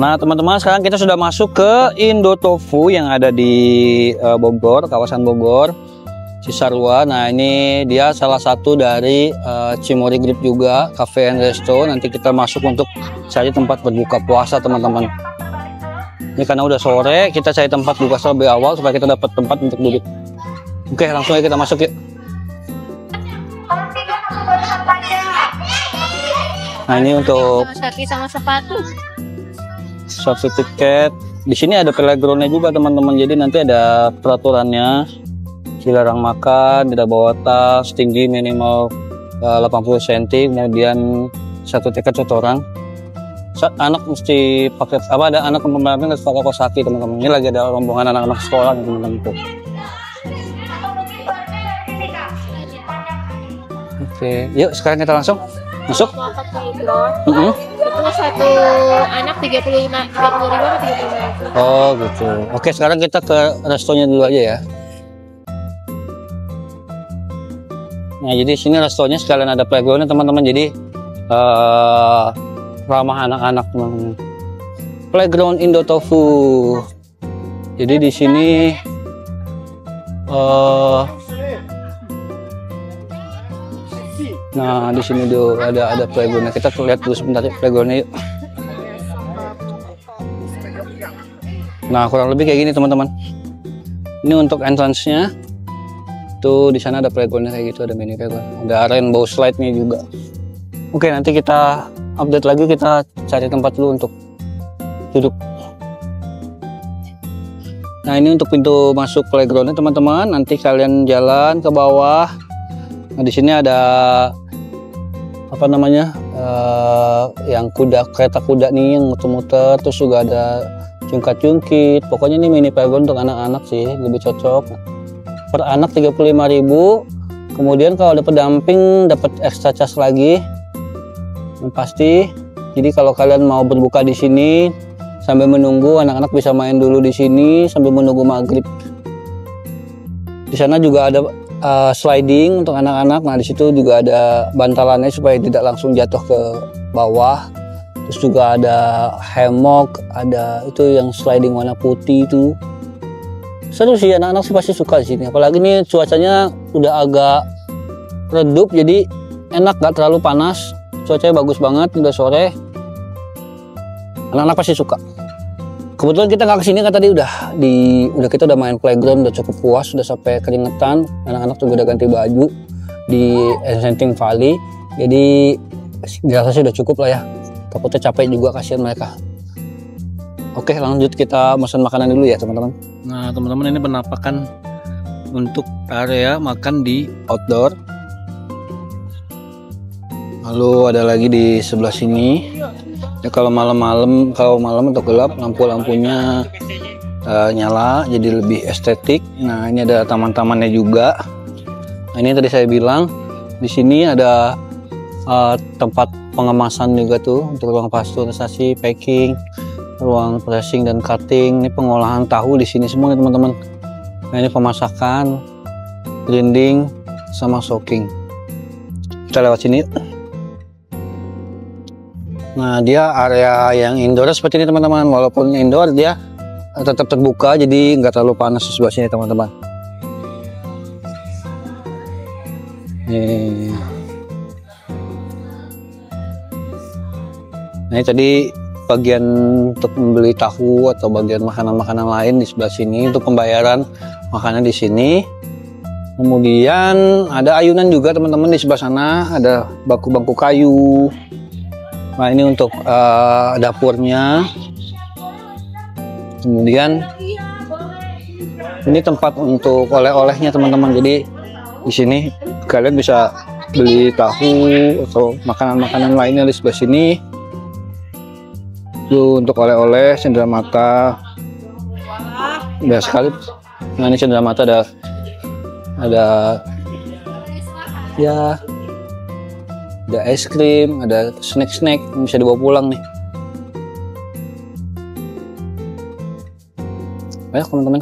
Nah teman-teman, sekarang kita sudah masuk ke Indotofu yang ada di Bogor, kawasan Bogor, Cisarua. Nah ini dia salah satu dari Cimory Group juga, cafe and resto. Nanti kita masuk untuk cari tempat berbuka puasa teman-teman. Ini karena udah sore, kita cari tempat buka lebih awal supaya kita dapat tempat untuk duduk. Oke, langsung aja kita masuk yuk. Nah ini untuk kaki sama sepatu. satu tiket. Di sini ada playgroundnya juga teman-teman. Jadi nanti ada peraturannya. Dilarang makan, tidak bawa tas, tinggi minimal 80 cm, kemudian satu tiket satu orang. Anak mesti pakai apa? Ada anak pembantu harus pakai kaos kaki teman-teman. Ini lagi ada rombongan anak-anak sekolah teman-teman tuh. Oke, yuk sekarang kita langsung masuk. Itu satu anak 35 atau 35. Oh gitu. Oke, sekarang kita ke restonya dulu aja ya. Nah jadi sini restonya sekalian ada playgroundnya teman-teman. Jadi ramah anak-anak teman-teman. Playground Indotofu. Jadi di sini nah di sini tuh ada playgroundnya. Kita lihat dulu sebentar ya playgroundnya yuk. Nah kurang lebih kayak gini teman-teman. Ini untuk entrance-nya. Tuh di sana ada playgroundnya kayak gitu, ada mini playground, ada rainbow slide-nya juga. Oke, nanti kita update lagi, kita cari tempat dulu untuk duduk. Nah ini untuk pintu masuk playgroundnya teman-teman. Nanti kalian jalan ke bawah. Nah di sini ada apa namanya yang kereta kuda nih yang muter-muter, terus juga ada jungkat-jungkit. Pokoknya ini mini playground untuk anak-anak sih, lebih cocok. Per anak 35.000. Kemudian kalau ada pendamping dapat ekstra charge lagi. Yang pasti. Jadi kalau kalian mau berbuka di sini sambil menunggu, anak-anak bisa main dulu di sini sambil menunggu maghrib. Di sana juga ada sliding untuk anak-anak. Nah di situ juga ada bantalannya supaya tidak langsung jatuh ke bawah. Terus juga ada hammock, ada itu yang sliding warna putih itu. Seru sih, anak-anak sih pasti suka di sini. Apalagi nih cuacanya udah agak redup, jadi enak, gak terlalu panas. Cuacanya bagus banget, udah sore. Anak-anak pasti suka. Kebetulan kita nggak kesini kan tadi udah kita udah main playground, udah cukup puas, udah sampai keringetan. Anak-anak juga udah ganti baju di Enchanting Valley. Jadi dirasa sih udah cukup lah ya. Takutnya capek juga, kasihan mereka. Oke, lanjut kita pesan makanan dulu ya teman-teman. Nah teman-teman, ini penampakan untuk area makan di outdoor. Lalu ada lagi di sebelah sini. Ya, kalau malam atau gelap, lampu-lampunya nyala, jadi lebih estetik. Nah ini ada taman-tamannya juga. Nah ini tadi saya bilang di sini ada tempat pengemasan juga tuh untuk ruang pasteurisasi, packing, ruang pressing dan cutting. Ini pengolahan tahu di sini semua nih teman-teman. Nah ini pemasakan, grinding, sama soaking. Kita lewat sini. Nah dia area yang indoor seperti ini teman-teman. Walaupun indoor dia tetap terbuka, jadi nggak terlalu panas di sebelah sini teman-teman. Nah ini tadi bagian untuk membeli tahu atau bagian makanan-makanan lain di sebelah sini. Untuk pembayaran makanan di sini. Kemudian ada ayunan juga teman-teman di sebelah sana. Ada bangku-bangku kayu. Nah ini untuk dapurnya. Kemudian ini tempat untuk oleh-olehnya teman-teman. Jadi di sini kalian bisa beli tahu atau makanan-makanan lainnya di sebelah sini. Untuk oleh-oleh, cenderamata, udah sekali. Nah ini cenderamata ada ya, ada es krim, ada snack bisa dibawa pulang nih. Ayo teman-teman.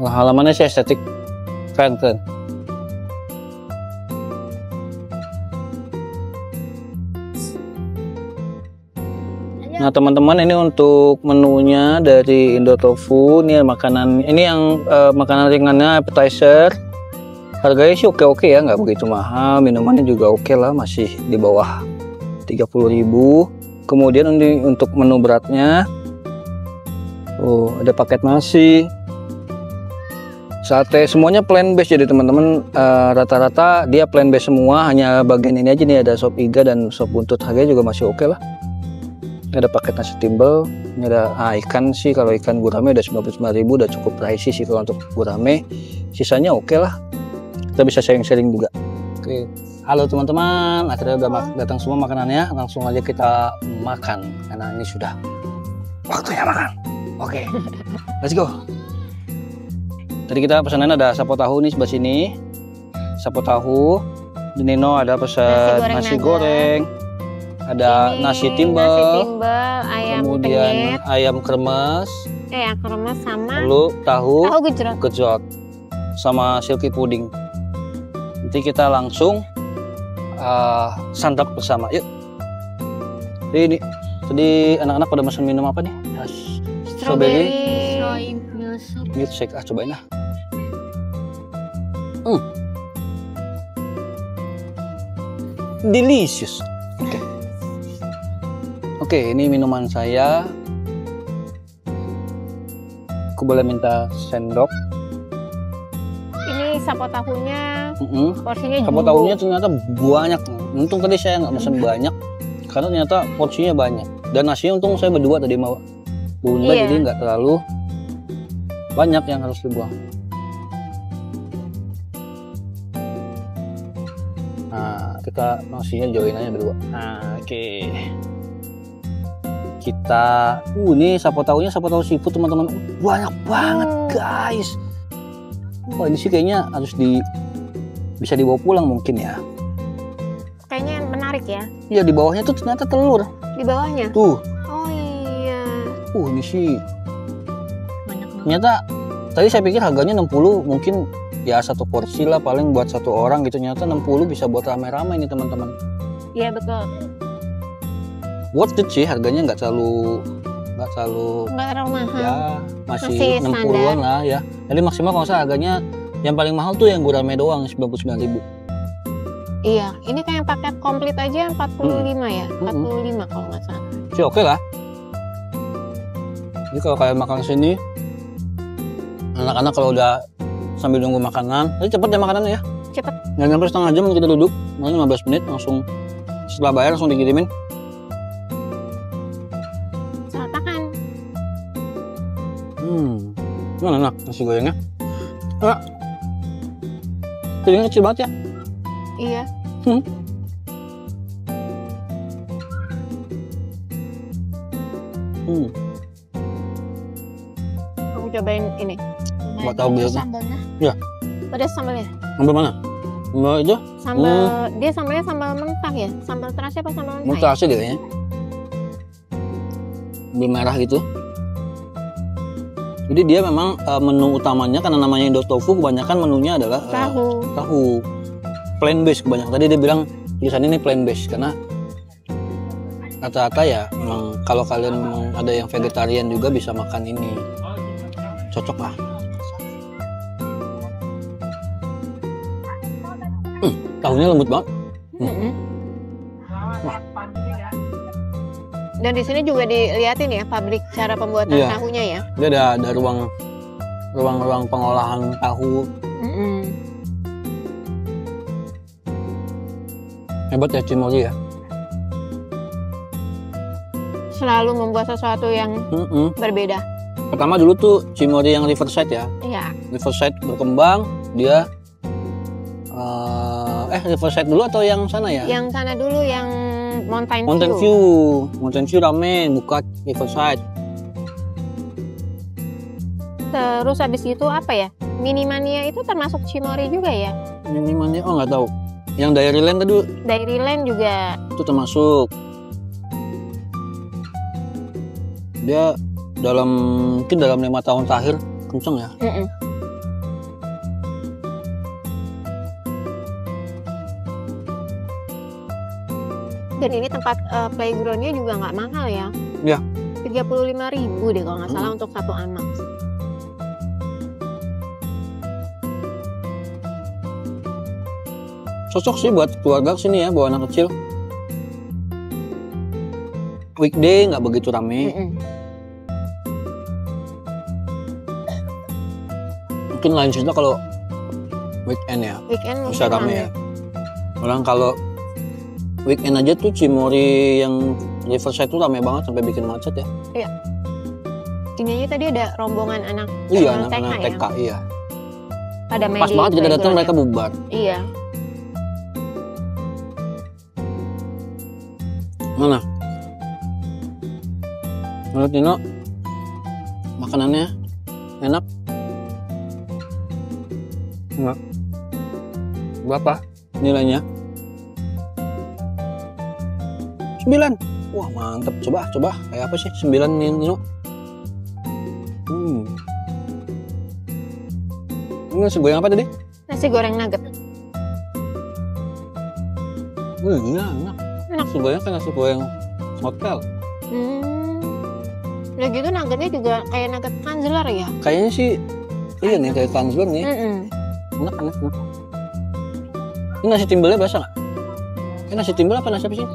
Halamannya sih estetik, keren. Nah teman-teman, ini untuk menunya dari Indotofu. Ini makanan, ini yang makanan ringannya, appetizer. Harganya sih oke-oke ya, nggak begitu mahal. Minumannya juga oke lah, masih di bawah 30.000. Kemudian untuk menu beratnya, ada paket nasi, sate, semuanya plant based. Jadi teman-teman, rata-rata dia plant based semua. Hanya bagian ini aja nih ada sop iga dan sop buntut. Harganya juga masih oke lah. Ada paket nasi timbel, ini ada ikan sih. Kalau ikan gurame udah 99.000, udah cukup pricey sih kalau untuk gurame. Sisanya oke lah, kita bisa sharing-sharing juga. Oke, halo teman-teman, akhirnya udah datang semua makanannya. Langsung aja kita makan karena ini sudah waktunya makan. Oke, let's go. Tadi kita pesanan ada sapo tahu nih sebelah sini, sapo tahu. Di Nino ada pesan nasi goreng, ada ini nasi timbel, ayam kemudian penyet, ayam kremes, ayam kremes sama lalu tahu gejrot. gejrot, sama silky pudding. Nanti kita langsung santap bersama. Yuk. Jadi tadi anak-anak pada pesan minum apa nih? Strawberry milkshake. Cobain lah. Delicious. Oke, ini minuman saya. Aku boleh minta sendok. Ini sapo tahunya, porsinya Sapo jumbo. tahunya ternyata banyak. Untung tadi saya nggak pesen banyak, karena ternyata porsinya banyak. Dan nasinya untung saya berdua tadi mau bunda, Iya. jadi nggak terlalu banyak yang harus dibuang. Nah, kita nasinya join aja berdua. Nah, oke. Kita, ini sapo tahunya sapo tahu seafood teman-teman, banyak banget guys. Wah, ini sih kayaknya harus bisa dibawa pulang mungkin ya. Kayaknya menarik ya. Iya, di bawahnya tuh ternyata telur. Di bawahnya. Tuh. Oh iya. Ini sih Banyak banget. ternyata tadi saya pikir harganya 60 mungkin ya satu porsi lah paling buat satu orang gitu. Ternyata 60 bisa buat rame-rame nih teman-teman. Iya betul. Worth it sih, harganya nggak terlalu Nggak terlalu mahal. ya masih Masih 60-an lah ya. Jadi maksimal kalau saya harganya yang paling mahal tuh yang gurame doang 99.000. Iya, ini kayak paket komplit aja 45 ya, 45 kalau nggak salah. Sih oke lah. Jadi kalau kalian makan sini, anak-anak kalau udah sambil nunggu makanan, jadi cepet ya makanannya ya. Cepet. Nggak nyampe setengah jam kita duduk, paling 15 menit langsung setelah bayar langsung dikirimin. Seratakan. Gimana enak nasi gorengnya? Enggak. Kecilnya kecil banget ya. Iya. Aku cobain ini. Nggak tahu biasa. Sambalnya. Iya. Pedas sambalnya. Sambal mana? Sambal itu? Sambal dia sambalnya sambal mentah ya. Sambal terasi apa sambal mentah? Mentah sih kayaknya. Sambal merah gitu. Jadi dia memang menu utamanya karena namanya Indotofu, kebanyakan menunya adalah tahu. Plant based kebanyakan. Tadi dia bilang tulisannya ini plant based karena rata-rata ya memang kalau kalian memang ada yang vegetarian juga bisa makan ini. Cocok lah. Tahunya lembut banget. Dan di sini juga dilihatin ya pabrik cara pembuatan tahunya ya. Dia ada ruang pengolahan tahu. Hebat ya Cimori ya. Selalu membuat sesuatu yang berbeda. Pertama dulu tuh Cimori yang Riverside ya. Iya. Riverside berkembang, dia Riverside dulu atau yang sana ya? Yang sana dulu yang Mountain View ramen, buka Riverside. Terus habis itu apa ya? Minimania itu termasuk Cimori juga ya? Minimania, nggak tahu. Yang Dairyland tadi? Dairyland juga. Itu termasuk. Dia mungkin dalam 5 tahun terakhir kenceng ya. Dan ini tempat playgroundnya juga nggak mahal ya. Ya. 35.000 deh kalau nggak salah untuk satu anak. Cocok sih buat keluarga sini ya, bawa anak kecil. Weekday nggak begitu rame. Mungkin lain cerita kalau weekend ya. Weekend Bisa mungkin rame ya. Orang kalau weekend aja tuh Cimory yang Riverside tuh rame banget sampai bikin macet ya. Iya. Ini aja tadi ada rombongan anak Iya, TK anak-anak ya. TK iya. Pada main Pas di banget kita datang playground mereka ya. bubar. Iya. Mana? Menurut Nino makanannya enak? Enggak. Berapa nilainya? 9. Wah mantep. Coba kayak apa sih 9 Nino? Ini nasi goreng apa tadi? Nasi goreng nugget. Iya enak. Nasi goreng kan nasi goreng hotel. Udah gitu nuggetnya juga kayak nugget Kanzelar ya. Kayaknya sih iya nih kayak Kanzler nih. Enak. Ini nasi timbelnya berasa nggak? Ini nasi timbel apa nasi apa sih?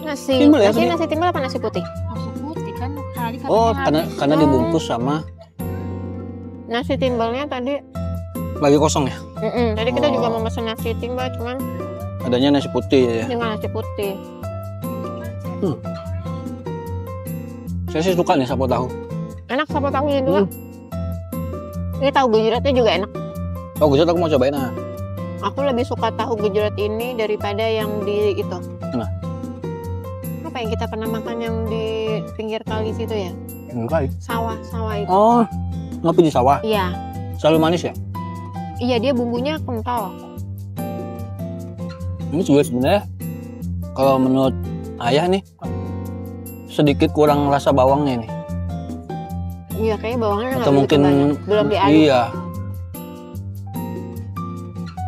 Nasi Timbel ya, nasi, tadi? nasi timbel apa nasi putih? Nasi putih kan kali Oh karena dibungkus sama Nasi timbelnya tadi. lagi kosong ya. Tadi kita juga Oh. mau pesen nasi timbel cuman Adanya nasi putih ya. dengan nasi putih. Saya sih suka nih sapo tahu. Enak sama tahunya juga. Ini tahu gejrotnya juga enak. Oh gejrot aku mau cobain ah. Aku lebih suka tahu gejrot ini daripada yang di itu. Nah. Apa yang kita pernah makan yang di pinggir kali situ ya? Enggak. Sawah itu. Oh ngopi di sawah. Iya. Selalu manis ya. Iya, dia bumbunya kental. Ini juga sebenarnya kalau menurut ayah nih sedikit kurang rasa bawangnya nih. Iya, kayaknya bawangnya nggak Atau begitu mungkin banyak. Belum diaduk. Iya.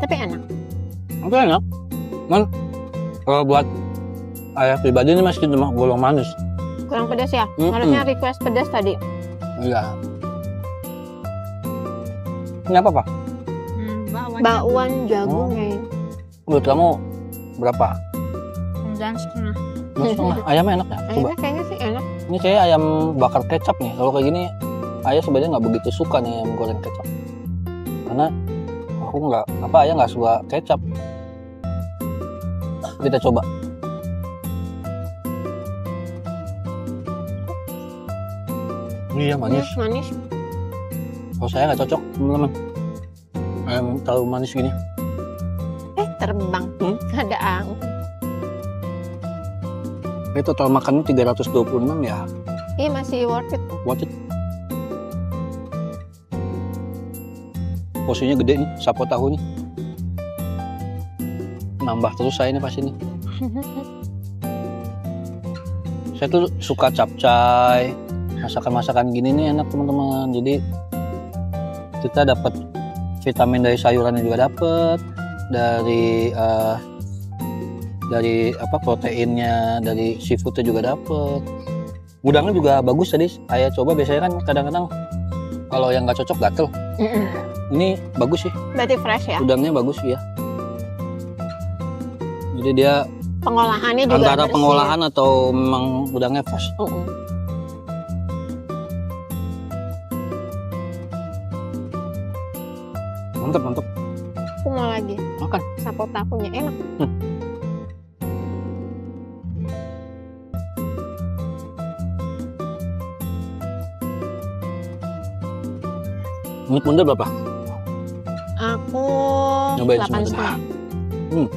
Tapi enak. Tapi enak. Man, kalau buat ayah pribadi ini masih cuma golong manis. Kurang pedas ya? Harusnya request pedas tadi. Iya. Ini apa Pak? Bakwan jagung ya. Menurut kamu berapa? 9,5. Setengah. Ayamnya enak ya? Coba. Ayamnya kayaknya sih enak. Ini kayak ayam bakar kecap nih. Kalau kayak gini, ayah sebenarnya nggak begitu suka nih ayam goreng kecap. Karena ayah nggak suka kecap. Kita coba. Iya manis. Manis. Kalau saya nggak cocok, teman-teman. Ayam terlalu manis gini. Terbang. Ada angin. Ini total makannya 326 ya. Iya, masih worth it. Watch it. Porsinya gede nih, sapo tahu nih. Nambah terus saya nih pas ini. Saya tuh suka capcay, masakan-masakan gini nih enak teman-teman. Jadi kita dapat vitamin dari sayurannya juga dapat, dari proteinnya, dari seafoodnya juga dapat. Udangnya juga bagus tadi. Saya coba biasanya kan kadang-kadang kalau yang nggak cocok gatel. Ini bagus sih. Berarti fresh ya? Udangnya bagus ya. Jadi dia Pengolahannya juga antara bersih. pengolahan atau memang udangnya fresh. Mantap. Aku mau lagi. Makan. Sapo tahunya enak. Menit mundur berapa? Aku Nyobain semua 8,5.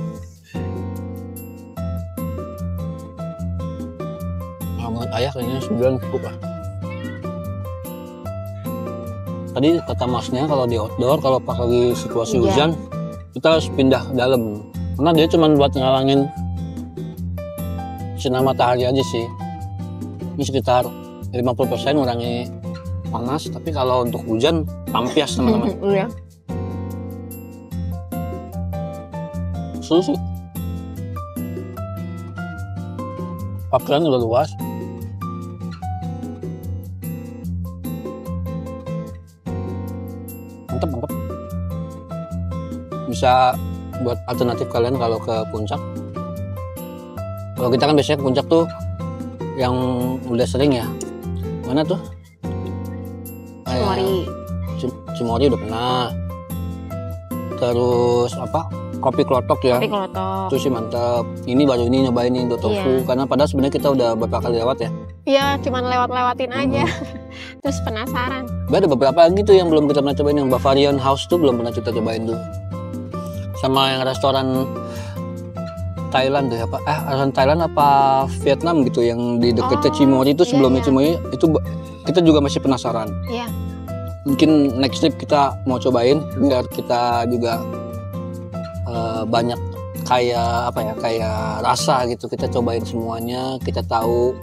Menurut ayah kayaknya 9 cukup lah. Tadi kata masnya kalau di outdoor, kalau pas lagi situasi Iya. hujan, kita harus pindah ke dalam. Karena dia cuma buat ngalangin sinar matahari aja sih. Ini sekitar 50% ngurangi panas, tapi kalau untuk hujan tampias teman-teman. Iya. Seru sih. Parkiran udah luas. mantep. Bisa buat alternatif kalian kalau ke puncak. Kalau kita kan biasanya ke puncak tuh yang udah sering ya. Mana tuh? Cimory. Cimory udah pernah. Terus apa? Kopi Klotok ya. Kopi Klotok. Itu sih mantep. Ini baru ini nyobain Indo Tofu. Karena padahal sebenarnya kita udah beberapa kali lewat ya. Iya, cuman lewat-lewatin aja. Terus penasaran. Ada beberapa lagi tuh yang belum kita pernah cobain. Yang Bavarian House tuh belum pernah kita cobain tuh. Sama yang restoran Thailand tuh apa? Restoran Thailand apa Vietnam gitu yang di dekat Cimory itu sebelumnya Cimory itu kita juga masih penasaran. Iya. Mungkin next trip kita mau cobain biar kita juga banyak kayak rasa gitu, kita cobain semuanya, kita tahu.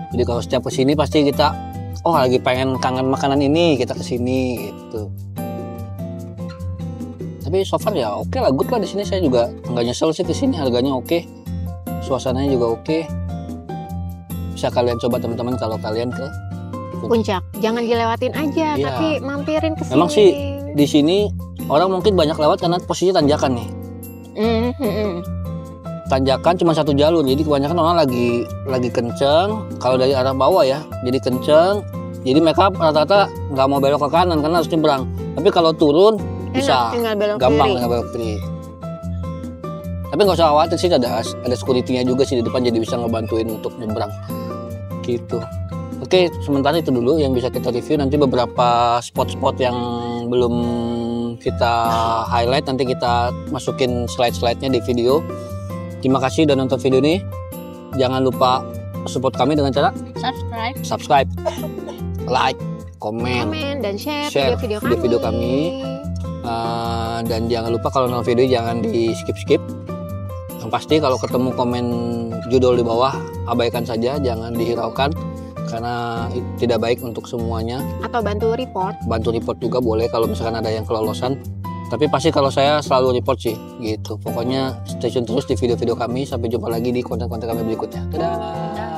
Jadi kalau setiap kesini pasti kita lagi pengen kangen makanan ini, kita kesini gitu. Tapi so far ya oke lah, good lah di sini. Saya juga nggak nyesel sih kesini, harganya oke, suasananya juga oke. Bisa kalian coba teman-teman kalau kalian ke Puncak. Jangan dilewatin aja, Iya. tapi mampirin ke sini. Memang sih di sini orang mungkin banyak lewat karena posisinya tanjakan nih. Tanjakan cuma satu jalur, jadi kebanyakan orang lagi kenceng. Kalau dari arah bawah ya, jadi kenceng. Jadi mereka rata-rata nggak mau belok ke kanan karena harus nyebrang. Tapi kalau turun bisa tinggal belok gampang, kiri. tinggal belok kiri. Tapi nggak usah khawatir sih, ada security-nya juga sih di depan, jadi bisa ngebantuin untuk nyebrang gitu. Oke, sementara itu dulu yang bisa kita review. Nanti beberapa spot-spot yang belum kita highlight nanti kita masukin slide-slide-nya di video. Terima kasih udah nonton video ini. Jangan lupa support kami dengan cara subscribe, like, komen, dan share video-video kami. Dan jangan lupa kalau nonton video jangan di skip. Yang pasti kalau ketemu komen judul di bawah abaikan saja, jangan dihiraukan karena tidak baik untuk semuanya. Atau bantu report juga boleh kalau misalkan ada yang kelolosan. Tapi pasti kalau saya selalu report sih gitu. Pokoknya stay tune terus di video-video kami. Sampai jumpa lagi di konten-konten kami berikutnya. Dadah.